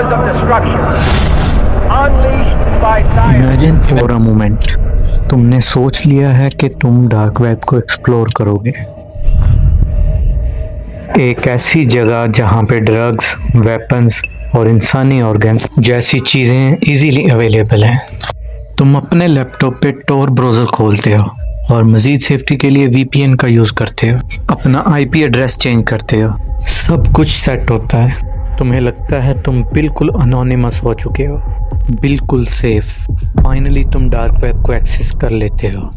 weapons of destruction unleashed by science. Imagine for a moment, तुमने सोच लिया है कि तुम डार्क वेब को एक्सप्लोर करोगे। एक ऐसी जगह जहाँ पे ड्रग्स, वेपन्स और इंसानी ऑर्गन जैसी चीज़ें इजीली अवेलेबल हैं। तुम अपने लैपटॉप पे टॉर ब्राउज़र खोलते हो और मज़ीद सेफ्टी के लिए VPN का यूज़ करते हो, अपना IP एड्रेस चेंज करते हो, सब कुछ सेट होता है। तुम्हें लगता है तुम बिल्कुल अनोनिमस हो चुके हो, बिल्कुल सेफ। फाइनली तुम डार्क वेब को एक्सेस कर लेते हो।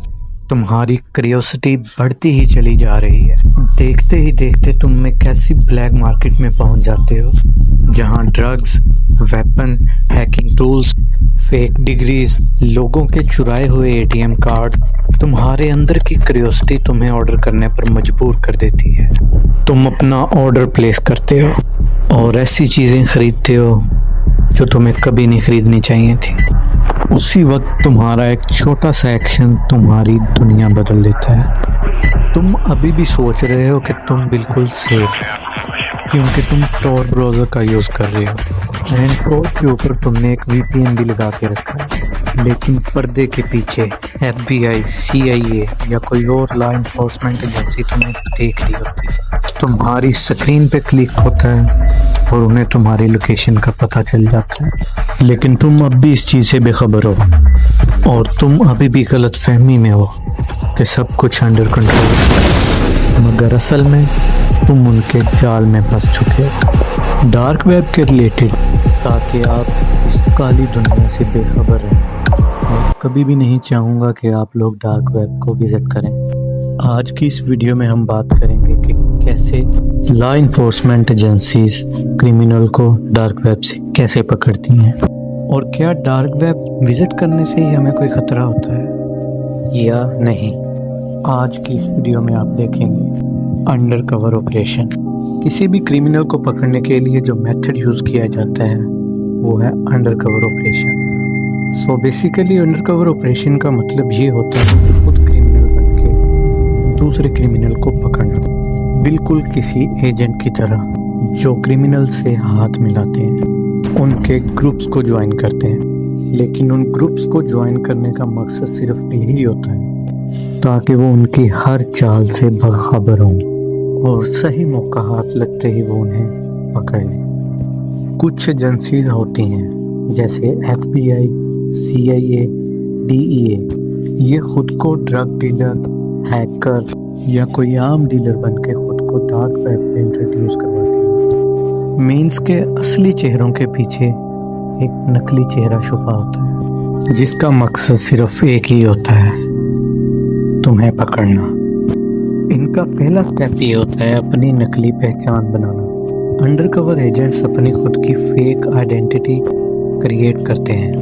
तुम्हारी क्यूरियोसिटी बढ़ती ही चली जा रही है। देखते ही देखते तुम एक ऐसी ब्लैक मार्केट में पहुंच जाते हो जहां drugs, weapon, hacking tools, fake degrees, लोगों के चुराए हुए ATM कार्ड, तुम्हारे अंदर की क्यूरियोसिटी तुम्हें ऑर्डर करने पर मजबूर कर देती है। तुम अपना ऑर्डर प्लेस करते हो और ऐसी चीज़ें खरीदते हो जो तुम्हें कभी नहीं खरीदनी चाहिए थी। उसी वक्त तुम्हारा एक छोटा सा एक्शन तुम्हारी दुनिया बदल देता है। तुम अभी भी सोच रहे हो कि तुम बिल्कुल सेफ हो क्योंकि तुम टॉर ब्राउज़र का यूज़ कर रहे हो एंड टॉर के ऊपर तुमने एक VPN भी लगा के रखा है, लेकिन पर्दे के पीछे FBI, CIA या कोई और लॉ इन्फोर्समेंट एजेंसी तुम्हें देख रही होती है। तुम्हारी स्क्रीन पे क्लिक होता है और उन्हें तुम्हारी लोकेशन का पता चल जाता है, लेकिन तुम अब भी इस चीज़ से बेखबर हो और तुम अभी भी गलत फहमी में हो कि सब कुछ अंडर कंट्रोल है, मगर असल में तुम उनके जाल में फंस चुके हो। डार्क वेब के रिलेटेड ताकि आप इस काली दुनिया से बेखबर रहें। मैं कभी भी नहीं चाहूँगा कि आप लोग डार्क वेब को विज़िट करें। आज की इस वीडियो में हम बात करेंगे कि कैसे लॉ इन्फोर्समेंट एजेंसीज क्रिमिनल को डार्क वेब से कैसे पकड़ती हैं और क्या डार्क वेब विजिट करने से ही हमें कोई खतरा होता है या नहीं। आज की इस वीडियो में आप देखेंगे अंडर कवर ऑपरेशन। किसी भी क्रिमिनल को पकड़ने के लिए जो मेथड यूज़ किया जाता है वो है under cover operation. So basically under cover operation का मतलब ये होता है कि खुद क्रिमिनल बन के दूसरे क्रिमिनल को पकड़ना, बिल्कुल किसी एजेंट की तरह जो क्रिमिनल से हाथ मिलाते हैं, उनके ग्रुप्स को ज्वाइन करते हैं। लेकिन उन ग्रुप्स को ज्वाइन करने का मकसद सिर्फ यही होता है ताकि वो उनकी हर चाल से बाखबर हों और सही मौका हाथ लगते ही वो उन्हें पकड़ लें। कुछ एजेंसीज होती हैं जैसे FBI, CIA, DEA, ये खुद को ड्रग डीलर, हैकर या कोई आम डीलर बन के खुद को डार्क वेब पे इंट्रोड्यूस करवाती है। मीन्स के असली चेहरों के पीछे एक नकली चेहरा छुपा होता है जिसका मकसद सिर्फ एक ही होता है, तुम्हें पकड़ना। इनका पहला स्टेप ये होता है अपनी नकली पहचान बनाना। अंडरकवर एजेंट्स अपनी खुद की फेक आइडेंटिटी क्रिएट करते हैं।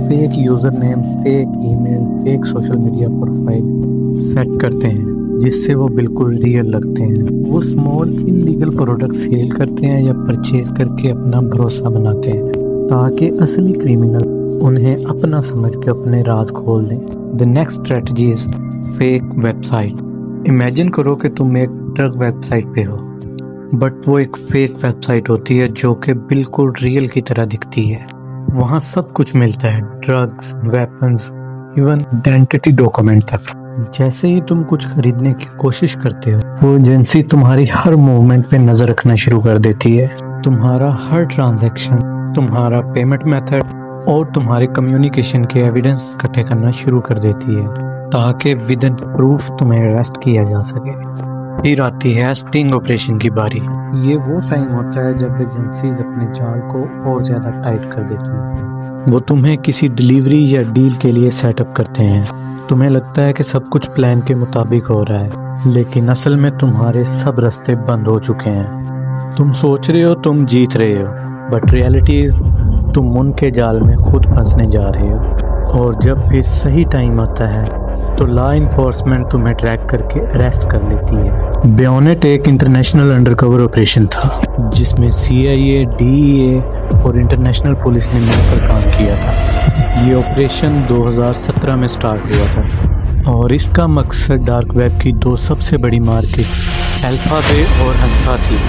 Fake user name, fake email, fake social media profile set करते हैं जिससे वो बिल्कुल रियल लगते हैं। वो स्मॉल इलीगल प्रोडक्ट सेल करते हैं या परचेज करके अपना भरोसा बनाते हैं ताकि असली क्रिमिनल उन्हें अपना समझ के अपने राज खोल दें। The next strategy is fake website. Imagine करो कि तुम एक ड्रग वेबसाइट पे हो, बट वो एक फेक वेबसाइट होती है जो कि बिल्कुल रियल की तरह दिखती है। वहाँ सब कुछ मिलता है, drugs, weapons, even identity document तक। जैसे ही तुम कुछ खरीदने की कोशिश करते हो, वो एजेंसी तुम्हारी हर मूवमेंट पे नजर रखना शुरू कर देती है। तुम्हारा हर ट्रांजैक्शन, तुम्हारा पेमेंट मेथड और तुम्हारे कम्युनिकेशन के एविडेंस इकट्ठे करना शुरू कर देती है ताकि विद प्रूफ तुम्हें अरेस्ट किया जा सके। फिर आती है स्टिंग ऑपरेशन की बारी। ये वो टाइम होता है जब एजेंसीज अपने जाल को और ज़्यादा टाइट कर देती हैं। वो तुम्हें किसी डिलीवरी या डील के लिए सेटअप करते हैं। तुम्हें लगता है कि सब कुछ प्लान के मुताबिक हो रहा है, लेकिन असल में तुम्हारे सब रास्ते बंद हो चुके हैं। तुम सोच रहे हो तुम जीत रहे हो, बट रियलिटी इज तुम उनके जाल में खुद फंसने जा रहे हो। और जब फिर सही टाइम आता है तो लॉ इन्फोर्समेंट तुम्हें ट्रैक करके अरेस्ट कर लेती है। बेयोनेट एक इंटरनेशनल अंडरकवर ऑपरेशन था जिसमें CIA, DEA और इंटरनेशनल पुलिस ने मिलकर काम किया था। ये ऑपरेशन 2017 में स्टार्ट हुआ था और इसका मकसद डार्क वेब की दो सबसे बड़ी मार्केट अल्फाबे और हंसा थी।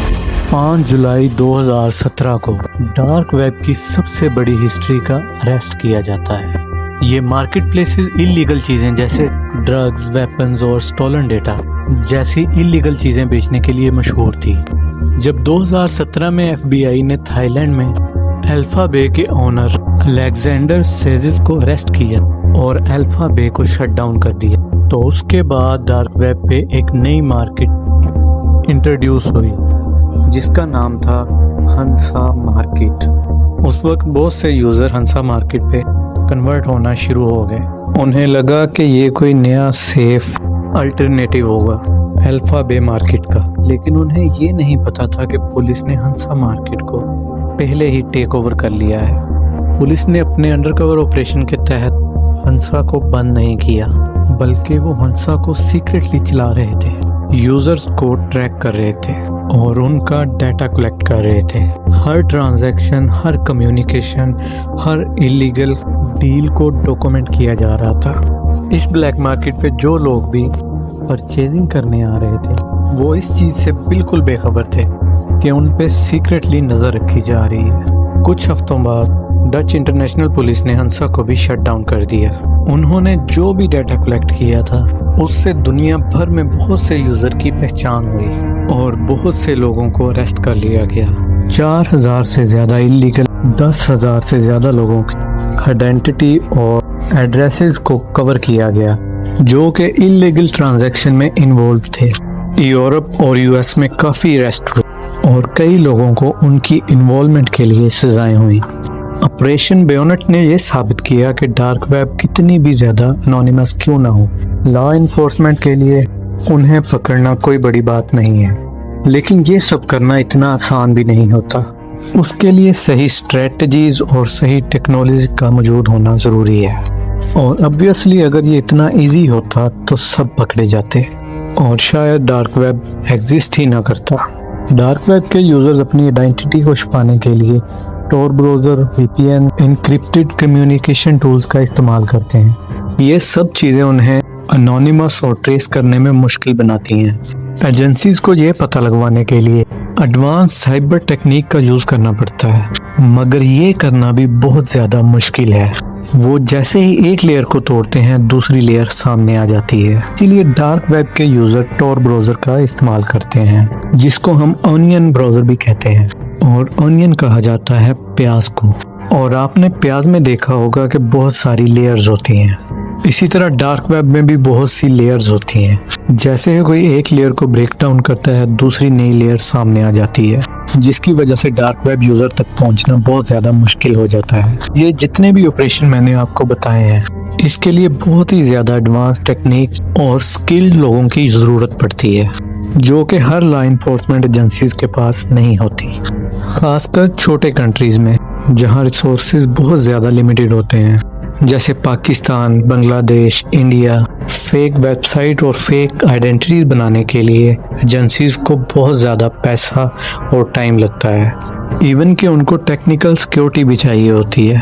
5 जुलाई 2017 को डार्क वेब की सबसे बड़ी हिस्ट्री का अरेस्ट किया जाता है। ये मार्केट प्लेसेस इलीगल चीजें जैसे ड्रग्स, वेपन्स और स्टोलन डेटा जैसी इलीगल चीजें बेचने के लिए मशहूर थी। जब 2017 में FBI ने थाईलैंड में अल्फा बे के ओनर अलेक्जेंडर सेजिस को अरेस्ट किया और अल्फा बे को शट डाउन कर दिया, तो उसके बाद डार्क वेब पे एक नई मार्केट इंट्रोड्यूस हुई जिसका नाम था हंसा मार्केट। उस वक्त बहुत से यूजर हंसा मार्केट पे कन्वर्ट होना शुरू हो गए। उन्हें लगा कि ये कोई नया सेफ अल्टरनेटिव होगा अल्फा बे मार्केट का, लेकिन उन्हें ये नहीं पता था कि पुलिस ने हंसा मार्केट को पहले ही टेक ओवर कर लिया है। पुलिस ने अपने अंडरकवर ऑपरेशन के तहत हंसा को बंद नहीं किया, बल्कि वो हंसा को सीक्रेटली चला रहे थे, यूजर्स को ट्रैक कर रहे थे और उनका डाटा कलेक्ट कर रहे थे। हर ट्रांजैक्शन, हर कम्युनिकेशन, हर इलीगल डील को डॉक्यूमेंट किया जा रहा था। इस ब्लैक मार्केट पे जो लोग भी परचेजिंग करने आ रहे थे वो इस चीज से बिल्कुल बेखबर थे कि उन पे सीक्रेटली नजर रखी जा रही है। कुछ हफ्तों बाद डच इंटरनेशनल पुलिस ने हंसा को भी शट डाउन कर दिया। उन्होंने जो भी डाटा कलेक्ट किया था उससे दुनिया भर में बहुत से यूजर की पहचान हुई और बहुत से लोगों को अरेस्ट कर लिया गया। 4000 से ज्यादा इलीगल, 10,000 से ज्यादा लोगों की आइडेंटिटी और एड्रेसेस को कवर किया गया जो कि इलीगल ट्रांजैक्शन में इन्वॉल्व थे। यूरोप और US में काफी अरेस्ट हुए और कई लोगों को उनकी इन्वॉल्वमेंट के लिए सजाएं हुई। ऑपरेशन बेयोनेट ने यह साबित किया कि डार्क वेब कितनी भी ज्यादा एनोनिमस क्यों ना हो, लॉ इन्फोर्समेंट के लिए उन्हें पकड़ना कोई बड़ी बात नहीं है। लेकिन ये सब करना इतना आसान भी नहीं होता। उसके लिए सही स्ट्रेटजीज और सही टेक्नोलॉजी का मौजूद होना जरूरी है। और ऑब्वियसली अगर ये इतना इजी होता तो सब पकड़े जाते और शायद डार्क वेब एग्जिस्ट ही ना करता। डार्क वेब के यूजर्स अपनी आइडेंटिटी को छुपाने के लिए tor browser, VPN, encrypted communication tools का इस्तेमाल करते हैं। ये सब चीज़ें उन्हें अनोनिमस और ट्रेस करने में मुश्किल बनाती हैं। एजेंसीज को ये पता लगवाने के लिए एडवांस साइबर टेक्निक का यूज़ करना पड़ता है, मगर ये करना भी बहुत ज़्यादा मुश्किल है। वो जैसे ही एक लेयर को तोड़ते हैं दूसरी लेयर सामने आ जाती है। इसीलिए डार्क वेब के यूजर tor ब्राउज़र का इस्तेमाल करते हैं, जिसको हम ऑनियन ब्राउज़र भी कहते हैं, और ऑनियन कहा जाता है प्याज को। और आपने प्याज में देखा होगा कि बहुत सारी लेयर्स होती हैं। इसी तरह डार्क वेब में भी बहुत सी लेयर्स होती हैं। जैसे ही कोई एक लेयर को ब्रेक डाउन करता है दूसरी नई लेयर सामने आ जाती है, जिसकी वजह से डार्क वेब यूजर तक पहुंचना बहुत ज्यादा मुश्किल हो जाता है। ये जितने भी ऑपरेशन मैंने आपको बताए हैं, इसके लिए बहुत ही ज्यादा एडवांस टेक्निक और स्किल्ड लोगों की जरूरत पड़ती है, जो कि हर लॉ इन्फोर्समेंट एजेंसीज के पास नहीं होती, खासकर छोटे कंट्रीज में जहां रिसोर्सेज बहुत ज्यादा लिमिटेड होते हैं, जैसे Pakistan, Bangladesh, India. Fake website और फेक आइडेंटिटीज बनाने के लिए एजेंसीज को बहुत ज़्यादा पैसा और टाइम लगता है। इवन कि उनको टेक्निकल सिक्योरिटी भी चाहिए होती है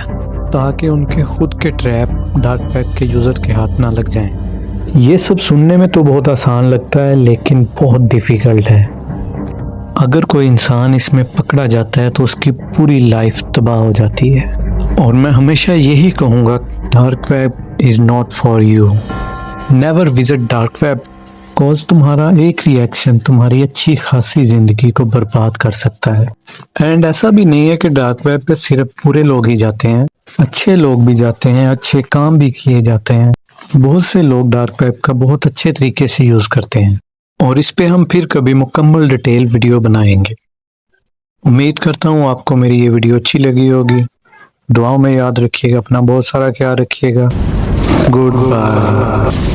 ताकि उनके खुद के ट्रैप डार्क वेब के यूज़र के हाथ ना लग जाएं। ये सब सुनने में तो बहुत आसान लगता है, लेकिन बहुत डिफ़िकल्ट है। अगर कोई इंसान इसमें पकड़ा जाता है तो उसकी पूरी लाइफ तबाह हो जाती है। और मैं हमेशा यही कहूँगा, dark web is not for you. Never visit dark web, cause तुम्हारा एक रिएक्शन तुम्हारी अच्छी खासी जिंदगी को बर्बाद कर सकता है। एंड ऐसा भी नहीं है कि डार्क वेब पे सिर्फ बुरे लोग ही जाते हैं, अच्छे लोग भी जाते हैं, अच्छे काम भी किए जाते हैं। बहुत से लोग डार्क वेब का बहुत अच्छे तरीके से यूज करते हैं और इस पे हम फिर कभी मुकम्मल डिटेल वीडियो बनाएंगे। उम्मीद करता हूँ आपको मेरी ये वीडियो अच्छी लगी होगी। दुआओं में याद रखिएगा, अपना बहुत सारा ख्याल रखिएगा। Good bye.